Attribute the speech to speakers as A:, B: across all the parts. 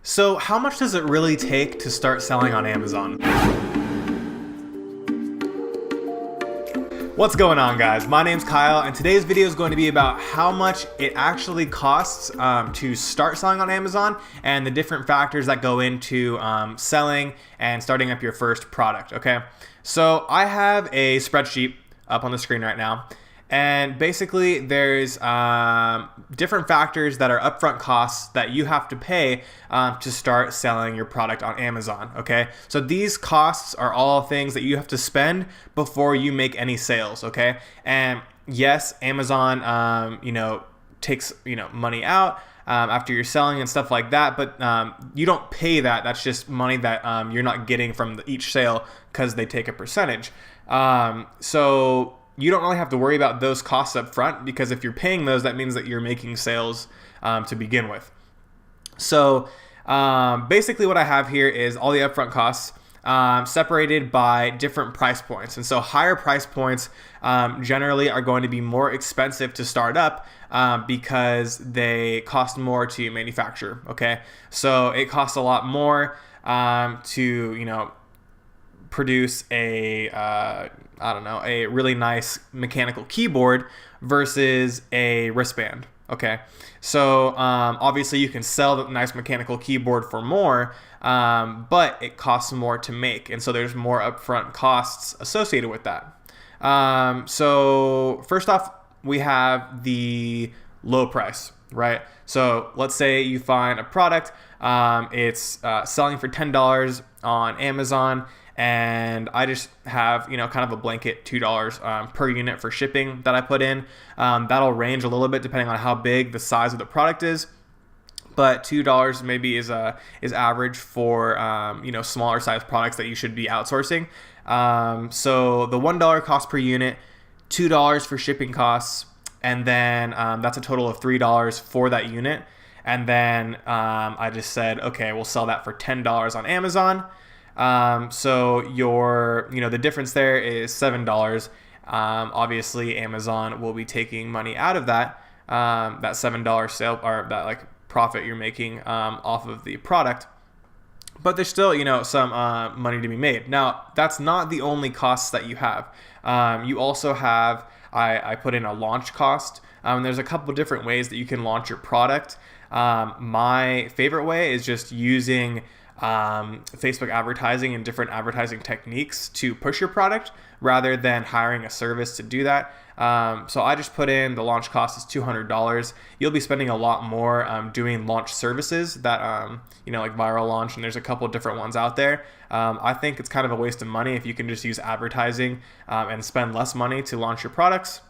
A: So how much does it really take to start selling on Amazon? What's going on, guys? My name's Kyle, and today's video is going to be about how much it actually costs to start selling on Amazon and the different factors that go into selling and starting up your first product, okay? So I have a spreadsheet up on the screen right now, and basically there's different factors that are upfront costs that you have to pay to start selling your product on Amazon, okay? So these costs are all things that you have to spend before you make any sales, okay? And yes, Amazon, takes, money out after you're selling and stuff like that, but you don't pay that. That's just money that you're not getting from each sale because they take a percentage. So you don't really have to worry about those costs up front, because if you're paying those, that means that you're making sales to begin with. So basically what I have here is all the upfront costs separated by different price points. And so higher price points generally are going to be more expensive to start up because they cost more to manufacture, okay? So it costs a lot more to, produce a really nice mechanical keyboard versus a wristband, okay? So obviously you can sell the nice mechanical keyboard for more, but it costs more to make, and so there's more upfront costs associated with that. So first off, we have the low price, right? So let's say you find a product, it's selling for $10 on Amazon, and I just have, kind of a blanket $2 per unit for shipping that I put in. That'll range a little bit depending on how big the size of the product is, but $2 maybe is average for smaller size products that you should be outsourcing. So the $1 cost per unit, $2 for shipping costs, and then that's a total of $3 for that unit. And then I just said, okay, we'll sell that for $10 on Amazon. So the difference there is $7. ObviouslyAmazon will be taking money out of that $7 sale, or that profit you're making off of the product. But there's still, some money to be made. Now, that's not the only costs that you have. You also have, I put in a launch cost. There's a couple different ways that you can launch your product. My favorite way is just using Facebook advertising and different advertising techniques to push your product rather than hiring a service to do that. So I just put in the launch cost is $200. You'll be spending a lot more doing launch services that, like Viral Launch, and there's a couple different ones out there. I think it's kind of a waste of money if you can just use advertising and spend less money to launch your products.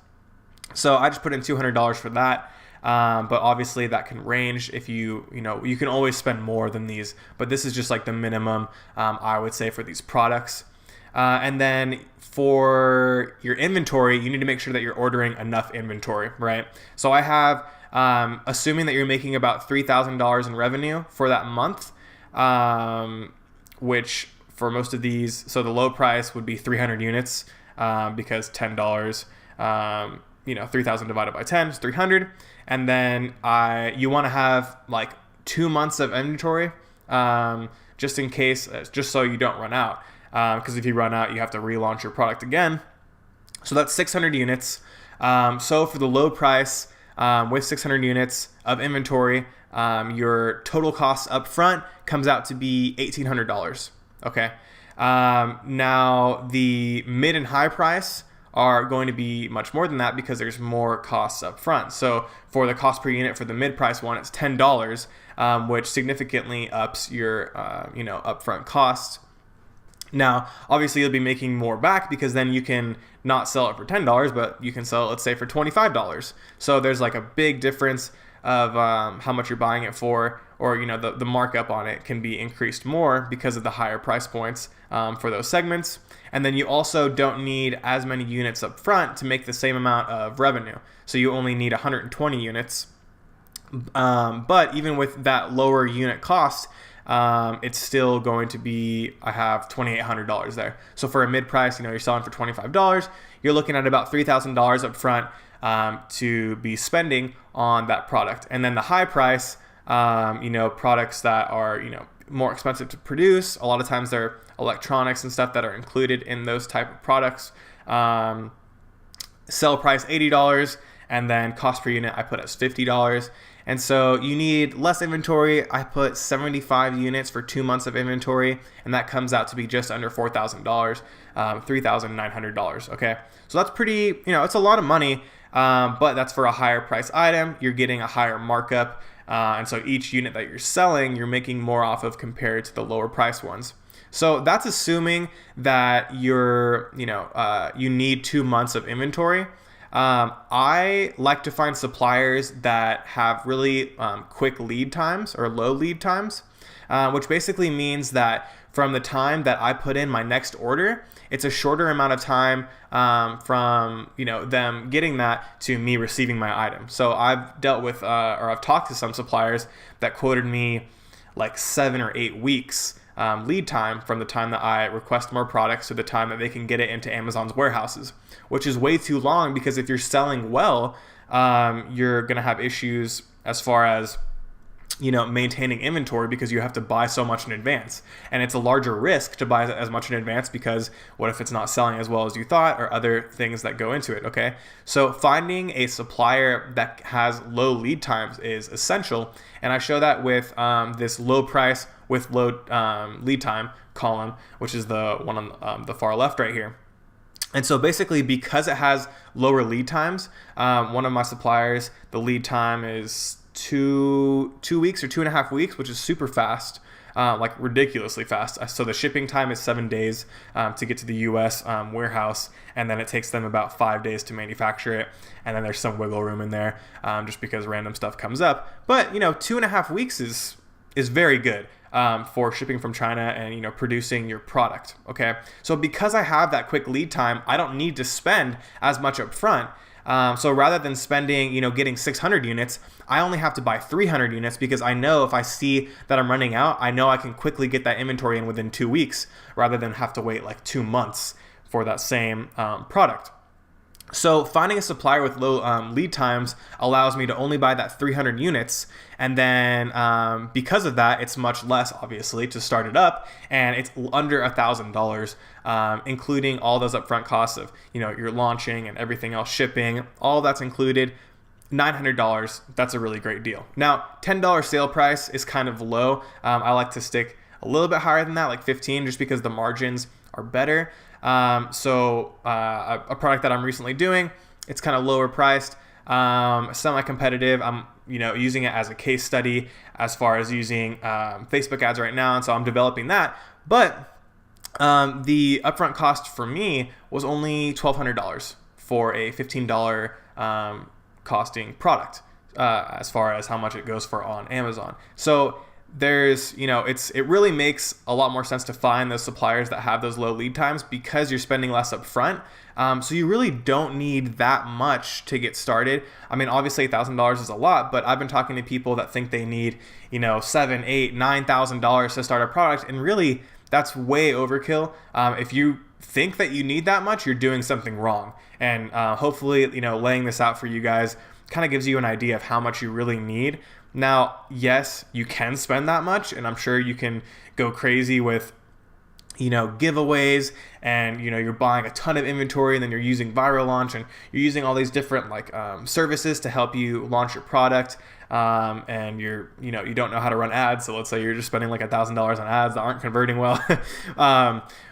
A: So I just put in $200 for that. But obviously that can range. If you can always spend more than these, but this is just like the minimum I would say for these products. And then for your inventory, you need to make sure that you're ordering enough inventory, right? So I have, assuming that you're making about $3,000 in revenue for that month, which for most of these, so the low price would be 300 units because $10, 3,000 divided by 10 is 300. And then you want to have like 2 months of inventory, just in case, just so you don't run out. Because if you run out, you have to relaunch your product again. So that's 600 units. So for the low price, with 600 units of inventory, your total cost up front comes out to be $1,800. Okay. Now the mid and high price are going to be much more than that because there's more costs up front. So for the cost per unit for the mid-price one, it's $10, which significantly ups your upfront costs. Now, obviously you'll be making more back because then you can not sell it for $10, but you can sell it, let's say, for $25. So there's like a big difference of how much you're buying it for, or the markup on it can be increased more because of the higher price points for those segments. And then you also don't need as many units up front to make the same amount of revenue. So you only need 120 units. But even with that lower unit cost, it's still going to be, I have $2,800 there. So for a mid-price, you're selling for $25, you're looking at about $3,000 up front to be spending on that product. And then the high price, products that are, more expensive to produce. A lot of times there are electronics and stuff that are included in those type of products. Sell price $80, and then cost per unit I put as $50. And so you need less inventory. I put 75 units for 2 months of inventory, and that comes out to be just under $4,000, $3,900. Okay, so that's pretty, it's a lot of money, but that's for a higher price item. You're getting a higher markup, and so each unit that you're selling, you're making more off of compared to the lower price ones. So that's assuming that you need 2 months of inventory. I like to find suppliers that have really quick lead times or low lead times, which basically means that from the time that I put in my next order, it's a shorter amount of time from them getting that to me receiving my item. So I've dealt with or I've talked to some suppliers that quoted me like 7 or 8 weeks lead time from the time that I request more products to the time that they can get it into Amazon's warehouses, which is way too long, because if you're selling well, you're going to have issues as far as maintaining inventory, because you have to buy so much in advance, and it's a larger risk to buy as much in advance, because what if it's not selling as well as you thought, or other things that go into it. Okay, so finding a supplier that has low lead times is essential, and I show that with this low price with low lead time column, which is the one on the far left right here. And so basically, because it has lower lead times, one of my suppliers, the lead time is two weeks or 2.5 weeks, which is super fast, like ridiculously fast. So the shipping time is 7 days to get to the US warehouse, and then it takes them about 5 days to manufacture it. And then there's some wiggle room in there just because random stuff comes up. But 2.5 weeks is very good for shipping from China and producing your product. Okay, so because I have that quick lead time, I don't need to spend as much up front. So rather than spending, getting 600 units, I only have to buy 300 units, because I know if I see that I'm running out, I know I can quickly get that inventory in within 2 weeks, rather than have to wait like 2 months for that same product. So finding a supplier with low lead times allows me to only buy that 300 units. And then because of that, it's much less, obviously, to start it up. And it's under $1,000, including all those upfront costs of, your launching and everything else, shipping, all that's included. $900, that's a really great deal. Now, $10 sale price is kind of low. I like to stick a little bit higher than that, like 15, just because the margins are better. So a product that I'm recently doing, it's kind of lower priced, semi-competitive. I'm using it as a case study as far as using Facebook ads right now, and so I'm developing that. But the upfront cost for me was only $1,200 for a $15 costing product, as far as how much it goes for on Amazon. So there's, it really makes a lot more sense to find those suppliers that have those low lead times, because you're spending less up front. So you really don't need that much to get started. I mean, obviously $1,000 is a lot, but I've been talking to people that think they need, $7,000, $8,000, $9,000 to start a product. And really, that's way overkill. If you think that you need that much, you're doing something wrong. And hopefully, laying this out for you guys kind of gives you an idea of how much you really need. Now, yes, you can spend that much, and I'm sure you can go crazy with, giveaways, and, you're buying a ton of inventory, and then you're using Viral Launch, and you're using all these different services to help you launch your product. And you don't know how to run ads. So let's say you're just spending like $1,000 on ads that aren't converting well.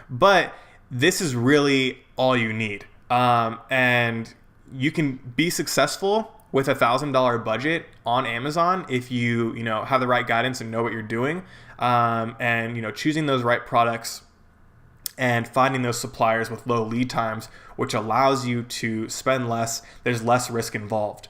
A: But this is really all you need. And you can be successful with $1,000 budget on Amazon if you have the right guidance and know what you're doing, and choosing those right products and finding those suppliers with low lead times, which allows you to spend less. There's less risk involved.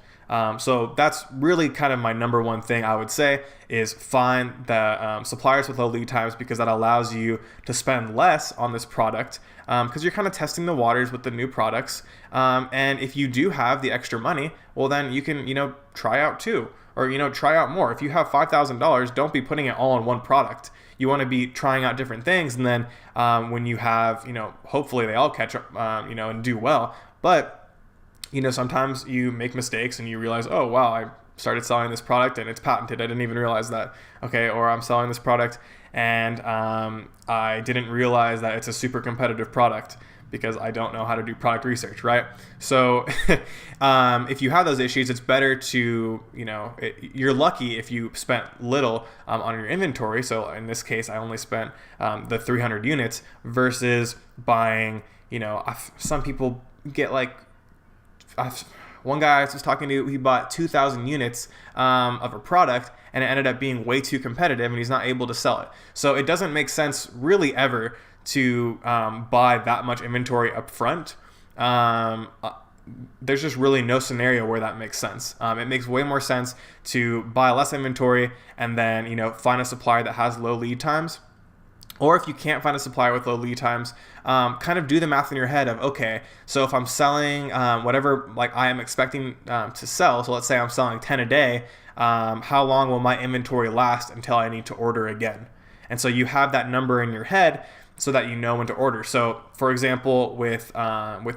A: So that's really kind of my number one thing I would say, is find the suppliers with low lead times, because that allows you to spend less on this product, because you're kind of testing the waters with the new products. And if you do have the extra money, well, then you can, try out two, or, try out more. If you have $5,000, don't be putting it all on one product. You want to be trying out different things. And then when you have, hopefully they all catch up, and do well. But sometimes you make mistakes and you realize, oh, wow, started selling this product and it's patented. I didn't even realize that. Okay, or I'm selling this product and I didn't realize that it's a super competitive product because I don't know how to do product research, right? So if you have those issues, it's better to, you're lucky if you spent little on your inventory. So in this case, I only spent the 300 units versus buying, some people get like, one guy I was talking to, he bought 2,000 units of a product and it ended up being way too competitive and he's not able to sell it. So it doesn't make sense really ever to buy that much inventory up front. There's just really no scenario where that makes sense. It makes way more sense to buy less inventory and then, find a supplier that has low lead times. Or if you can't find a supplier with low lead times, kind of do the math in your head of, okay, so if I'm selling whatever like I am expecting to sell, so let's say I'm selling 10 a day, how long will my inventory last until I need to order again? And so you have that number in your head so that you know when to order. So for example, with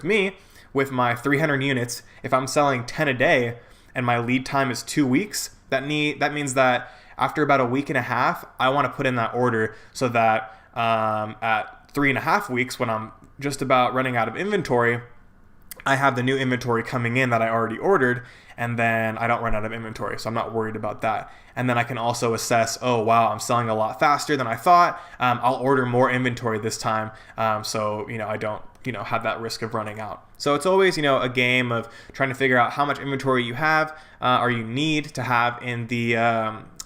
A: me, with my 300 units, if I'm selling 10 a day and my lead time is 2 weeks, that means that after about a week and a half, I want to put in that order so that at 3.5 weeks, when I'm just about running out of inventory, I have the new inventory coming in that I already ordered, and then I don't run out of inventory, so I'm not worried about that. And then I can also assess, oh wow, I'm selling a lot faster than I thought. I'll order more inventory this time, so I don't have that risk of running out. So it's always a game of trying to figure out how much inventory you have or you need to have in the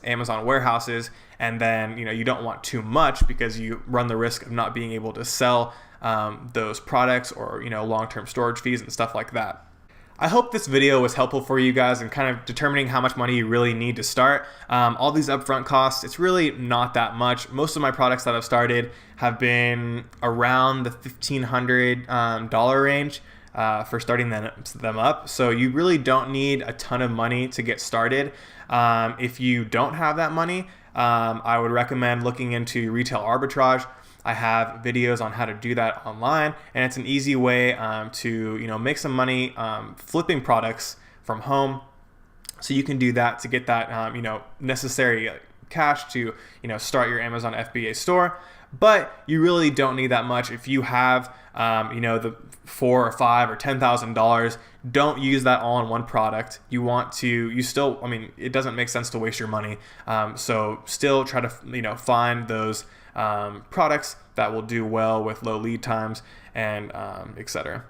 A: Amazon warehouses, and then you don't want too much because you run the risk of not being able to sell those products or long-term storage fees and stuff like that. I hope this video was helpful for you guys in kind of determining how much money you really need to start. All these upfront costs, it's really not that much. Most of my products that I've started have been around the $1,500 range for starting them up. So you really don't need a ton of money to get started. If you don't have that money, I would recommend looking into retail arbitrage. I have videos on how to do that online, and it's an easy way to make some money flipping products from home. So you can do that to get that necessary cash to start your Amazon FBA store. But you really don't need that much. If you have the $4,000 or $5,000 or $10,000, don't use that all in one product. It doesn't make sense to waste your money. So still try to find those products that will do well with low lead times and etc.